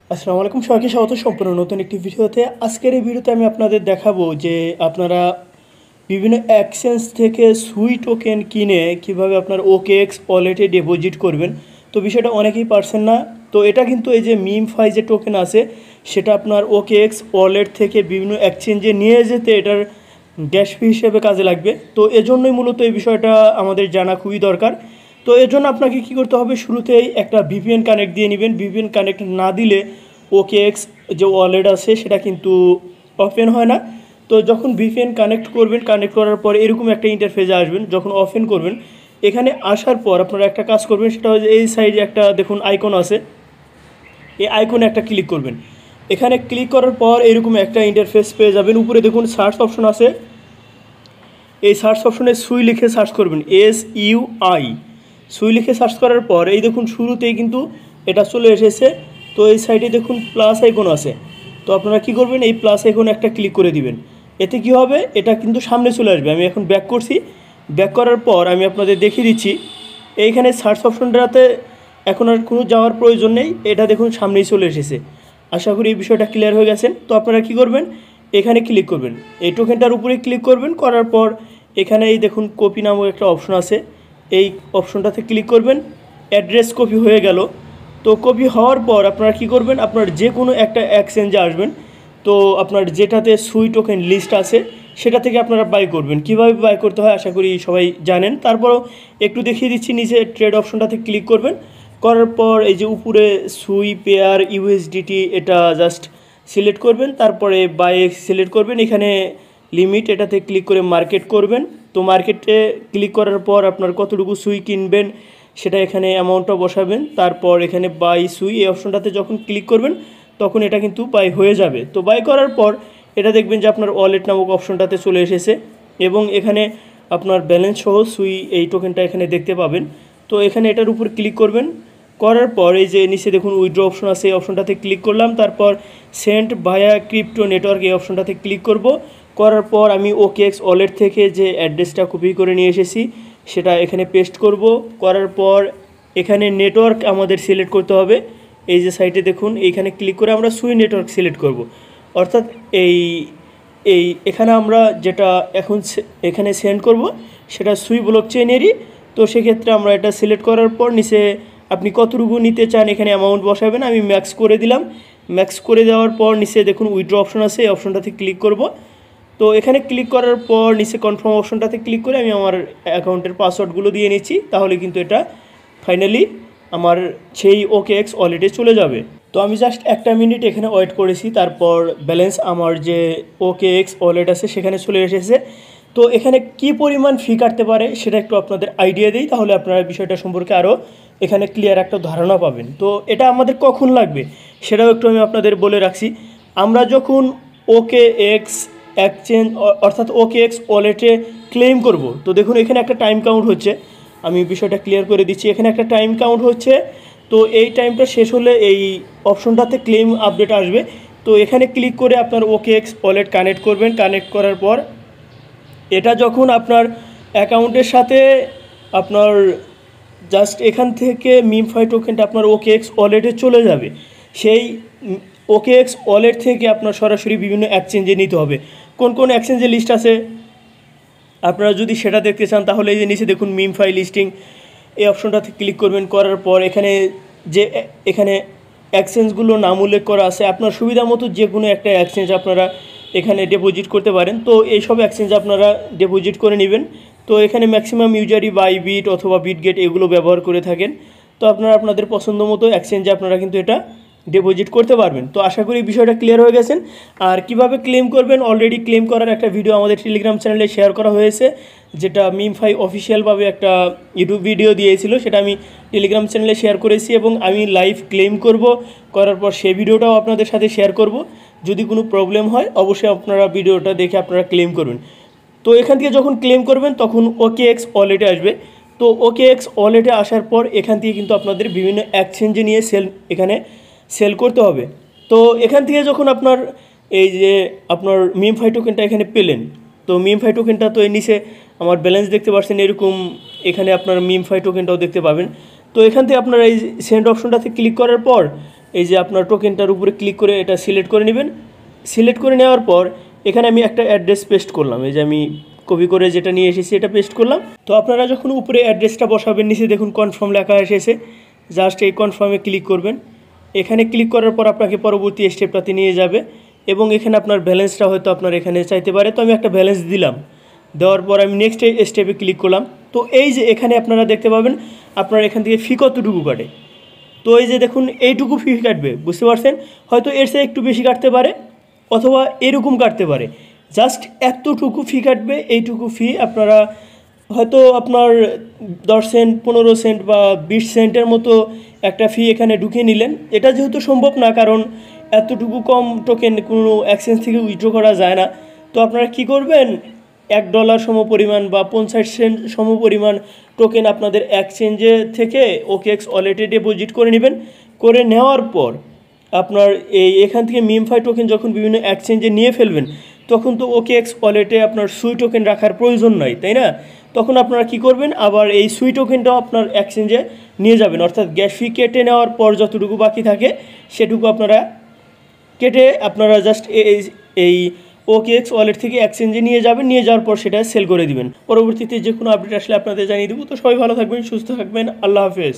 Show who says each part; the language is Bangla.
Speaker 1: আসসালামু আলাইকুম, সবাইকে স্বাগত সম্পূর্ণ নতুন একটি ভিডিওতে। আজকের এই ভিডিওতে আমি আপনাদের দেখাবো যে আপনারা বিভিন্ন এক্সচেঞ্জ থেকে সুই টোকেন কিনে কিভাবে আপনার OKX ওয়ালেটে ডিপোজিট করবেন। তো বিষয়টা অনেকেই পারছেন না। তো এটা কিন্তু এই যে মিমফাই যে টোকেন আছে সেটা আপনার OKX ওয়ালেট থেকে বিভিন্ন এক্সচেঞ্জে নিয়ে যেতে এটার গ্যাস ফি হিসেবে কাজে লাগবে। তো এজন্যই মূলত এই বিষয়টা আমাদের জানা খুবই দরকার। তো এর জন্য আপনাকে কী করতে হবে, শুরুতেই একটা VPN কানেক্ট দিয়ে নেবেন। VPN কানেক্ট না দিলে OKX যে ওয়ালেট আছে সেটা কিন্তু ওপেন হয় না। তো যখন VPN কানেক্ট করবেন, কানেক্ট করার পর এরকম একটা ইন্টারফেসে আসবেন। যখন ওপেন করবেন, এখানে আসার পর আপনারা একটা কাজ করবেন, সেটা হচ্ছে এই সাইডে একটা দেখুন আইকন আছে, এই আইকনে একটা ক্লিক করবেন। এখানে ক্লিক করার পর এরকম একটা ইন্টারফেস পেয়ে যাবেন। উপরে দেখুন সার্চ অপশন আছে, এই সার্চ অপশনে সুই লিখে সার্চ করবেন, SUI সুই লিখে সার্চ করার পর এই দেখুন শুরুতেই কিন্তু এটা চলে এসেছে। তো এই সাইডে দেখুন প্লাস আইকন আছে, তো আপনারা কি করবেন, এই প্লাস আইকনে একটা ক্লিক করে দিবেন। এতে কি হবে, এটা কিন্তু সামনে চলে আসবে। আমি এখন ব্যাক করছি, ব্যাক করার পর আমি আপনাদের দেখিয়ে দিচ্ছি। এইখানে সার্চ অপশনটাতে এখন আর কোনো যাওয়ার প্রয়োজন নেই, এটা দেখুন সামনেই চলে এসেছে। আশা করি এই বিষয়টা ক্লিয়ার হয়ে গেছেন। তো আপনারা কি করবেন, এখানে ক্লিক করবেন, এই টোকেনটার উপরে ক্লিক করবেন। করার পর এখানে এই দেখুন কপি নামক একটা অপশন আছে, এই অপশনটাতে ক্লিক করবেন। অ্যাড্রেস কপি হয়ে গেল। তো কপি হওয়ার পর আপনারা কি করবেন, আপনার যে কোনো একটা এক্সচেঞ্জে আসবেন। তো আপনার যেটাতে সুই টোকেন লিস্ট আছে সেটা থেকে আপনারা বাই করবেন। কিভাবে বাই করতে হয় আশা করি সবাই জানেন, তারপরেও একটু দেখিয়ে দিচ্ছি। নিচে ট্রেড অপশনটাতে ক্লিক করবেন, করার পর এই যে উপরে সুই পেয়ার USDT এটা জাস্ট সিলেক্ট করবেন, তারপরে বাই সিলেক্ট করবেন। এখানে লিমিট এটাতে ক্লিক করে মার্কেট করবেন। তো মার্কেটে ক্লিক করার পর আপনার কতটুকু সুই কিনবেন সেটা এখানে অ্যামাউন্টটা বসাবেন। তারপর এখানে বাই সুই এই অপশনটাতে যখন ক্লিক করবেন তখন এটা কিন্তু বাই হয়ে যাবে। তো বাই করার পর এটা দেখবেন যে আপনার ওয়ালেট নামক অপশনটাতে চলে এসেছে এবং এখানে আপনার ব্যালেন্স সহ সুই এই টোকেনটা এখানে দেখতে পাবেন। তো এখানে এটার উপর ক্লিক করবেন, করার পর এই যে নিচে দেখুন উইথড্র অপশন আছে, এই অপশনটাতে ক্লিক করলাম। তারপর সেন্ড ভায়া ক্রিপ্টো নেটওয়ার্ক এই অপশনটাতে ক্লিক করব। করার পর আমি OKX ওয়ালেট থেকে যে অ্যাড্রেসটা কপি করে নিয়ে এসেছি সেটা এখানে পেস্ট করব। করার পর এখানে নেটওয়ার্ক আমাদের সিলেক্ট করতে হবে। এই যে সাইটে দেখুন এইখানে ক্লিক করে আমরা সুই নেটওয়ার্ক সিলেক্ট করব। অর্থাৎ এই এই এখানে আমরা যেটা এখন এখানে সেন্ড করব সেটা সুই ব্লক চেইনেরই। তো সেক্ষেত্রে আমরা এটা সিলেক্ট করার পর নিচে আপনি কতটুকু নিতে চান এখানে অ্যামাউন্ট বসাবেন। আমি ম্যাক্স করে দিলাম। ম্যাক্স করে দেওয়ার পর নিচে দেখুন উইথড্র অপশন আছে, এই অপশনটাতে ক্লিক করব। তো এখানে ক্লিক করার পর নিচে কনফার্ম অপশনটাতে ক্লিক করে আমি আমার অ্যাকাউন্টের পাসওয়ার্ডগুলো দিয়ে নিচ্ছি, তাহলে কিন্তু এটা ফাইনালি আমার সেই OKX ওয়ালেটে চলে যাবে। তো আমি জাস্ট একটা মিনিট এখানে ওয়েট করেছি, তারপর ব্যালেন্স আমার যে OKX ওয়ালেট আছে সেখানে চলে এসেছে। তো এখানে কি পরিমাণ ফি কাটতে পারে সেটা একটু আপনাদের আইডিয়া দিই, তাহলে আপনারা বিষয়টা সম্পর্কে আরও এখানে ক্লিয়ার একটা ধারণা পাবেন। তো এটা আমাদের কখন লাগবে সেটাও একটু আমি আপনাদের বলে রাখছি। আমরা যখন OKX এক্সচেঞ্জ অর্থাৎ OKX ওয়ালেটে ক্লেম করব, তো দেখুন এখানে একটা টাইম কাউন্ট হচ্ছে। আমি বিষয়টা ক্লিয়ার করে দিচ্ছি, এখানে একটা টাইম কাউন্ট হচ্ছে। তো এই টাইমটা শেষ হলে এই অপশনটাতে ক্লেম আপডেট আসবে। তো এখানে ক্লিক করে আপনার OKX ওয়ালেট কানেক্ট করবেন। কানেক্ট করার পর এটা যখন আপনার অ্যাকাউন্টের সাথে আপনার জাস্ট এখান থেকে মিমফাই টোকেনটা আপনার OKX ওয়ালেটে চলে যাবে। সেই OKX ওয়ালেট থেকে আপনার সরাসরি বিভিন্ন এক্সচেঞ্জে নিতে হবে। কোন কোন এক্সচেঞ্জের লিস্ট আছে আপনারা যদি সেটা দেখতে চান তাহলে এই যে নিচে দেখুন মিমফাই লিস্টিং, এই অপশনটাতে ক্লিক করবেন। করার পর এখানে যে এখানে এক্সচেঞ্জগুলো নাম উল্লেখ করা আছে, আপনার সুবিধা মতো যে কোনো একটা এক্সচেঞ্জ আপনারা এখানে ডিপোজিট করতে পারেন। তো এইসব এক্সচেঞ্জ আপনারা ডিপোজিট করে নেবেন। তো এখানে ম্যাক্সিমাম ইউজারই বাইবিট অথবা বিটগেট এগুলো ব্যবহার করে থাকেন। তো আপনারা আপনাদের পছন্দ মতো এক্সচেঞ্জে আপনারা কিন্তু এটা ডিপোজিট করতে পারবেন। তো আশা করি বিষয়টা ক্লিয়ার হয়ে গেছেন। আর কিভাবে ক্লেম করবেন, অলরেডি ক্লেম করার একটা ভিডিও আমাদের টেলিগ্রাম চ্যানেলে শেয়ার করা হয়েছে, যেটা মিমফাই অফিসিয়ালভাবে একটা ইউটিউব ভিডিও দিয়েছিল, সেটা আমি টেলিগ্রাম চ্যানেলে শেয়ার করেছি এবং আমি লাইভ ক্লেম করব। করার পর সেই ভিডিওটাও আপনাদের সাথে শেয়ার করব। যদি কোনো প্রবলেম হয় অবশ্যই আপনারা ভিডিওটা দেখে আপনারা ক্লেম করবেন। তো এখান থেকে যখন ক্লেম করবেন তখন OKX ওয়ালেটে আসবে। তো OKX ওয়ালেটে আসার পর এখান থেকে কিন্তু আপনাদের বিভিন্ন এক্সচেঞ্জে নিয়ে এখানে সেল করতে হবে। তো এখান থেকে যখন আপনার এই যে আপনার মিমফাই টোকেনটা এখানে পেলেন, তো মিমফাই টোকেনটা তো এর নিচে আমার ব্যালেন্স দেখতে পাচ্ছেন, এরকম এখানে আপনার মিমফাই টোকেনটাও দেখতে পাবেন। তো এখান থেকে আপনারা এই সেন্ড অপশনটাতে ক্লিক করার পর এই যে আপনার টোকেনটার উপরে ক্লিক করে এটা সিলেক্ট করে নেবেন। সিলেক্ট করে নেওয়ার পর এখানে আমি একটা অ্যাড্রেস পেস্ট করলাম, এই যে আমি কপি করে যেটা নিয়ে এসেছি এটা পেস্ট করলাম। তো আপনারা যখন উপরে অ্যাড্রেসটা বসাবেন নিচে দেখুন কনফার্ম লেখা এসেছে, জাস্ট এই কনফার্মে ক্লিক করবেন। এখানে ক্লিক করার পর আপনাকে পরবর্তী স্টেপটাতে নিয়ে যাবে এবং এখানে আপনার ব্যালেন্সটা হয়তো আপনার এখানে চাইতে পারে, তো আমি একটা ব্যালেন্স দিলাম। দেওয়ার পর আমি নেক্সট স্টেপে ক্লিক করলাম। তো এই যে এখানে আপনারা দেখতে পাবেন আপনার এখান থেকে ফি কতটুকু কাটে। তো এই যে দেখুন এইটুকু ফি কাটবে, বুঝতে পারছেন? হয়তো এর চেয়ে একটু বেশি কাটতে পারে অথবা এরকম কাটতে পারে, জাস্ট এতটুকু ফি কাটবে। এইটুকু ফি আপনারা হয়তো আপনার 10 সেন্ট 15 সেন্ট বা 20 সেন্টের মতো একটা ফি এখানে ঢুকিয়ে নিলেন। এটা যেহেতু সম্ভব না, কারণ এতটুকু কম টোকেন কোনো এক্সচেঞ্জ থেকে উইথড্র করা যায় না, তো আপনারা কি করবেন, $1 সমপরিমাণ বা 50 সেন্ট সমপরিমাণ টোকেন আপনাদের এক্সচেঞ্জে থেকে OKX ওয়ালেটে ডিপোজিট করে নেবেন। করে নেওয়ার পর আপনার এখান থেকে মিমফাই টোকেন যখন বিভিন্ন এক্সচেঞ্জে নিয়ে ফেলবেন তখন তো OKX ওয়ালেটে আপনার সুই টোকেন রাখার প্রয়োজন নাই, তাই না? তখন আপনারা কি করবেন, আবার এই সুই টোকেনটাও আপনার এক্সচেঞ্জে নিয়ে যাবেন, অর্থাৎ গ্যাস ফি কেটে নেওয়ার পর যতটুকু বাকি থাকে সেটুকু আপনারা কেটে আপনারা জাস্ট এই OKX ওয়ালেট থেকে এক্সচেঞ্জে নিয়ে যাবেন। নিয়ে যাওয়ার পর সেটা সেল করে দিবেন। পরবর্তীতে যে কোনো আপডেট আসলে আপনাদের জানিয়ে দেবো। তো সবাই ভালো থাকবেন, সুস্থ থাকবেন, আল্লাহ হাফেজ।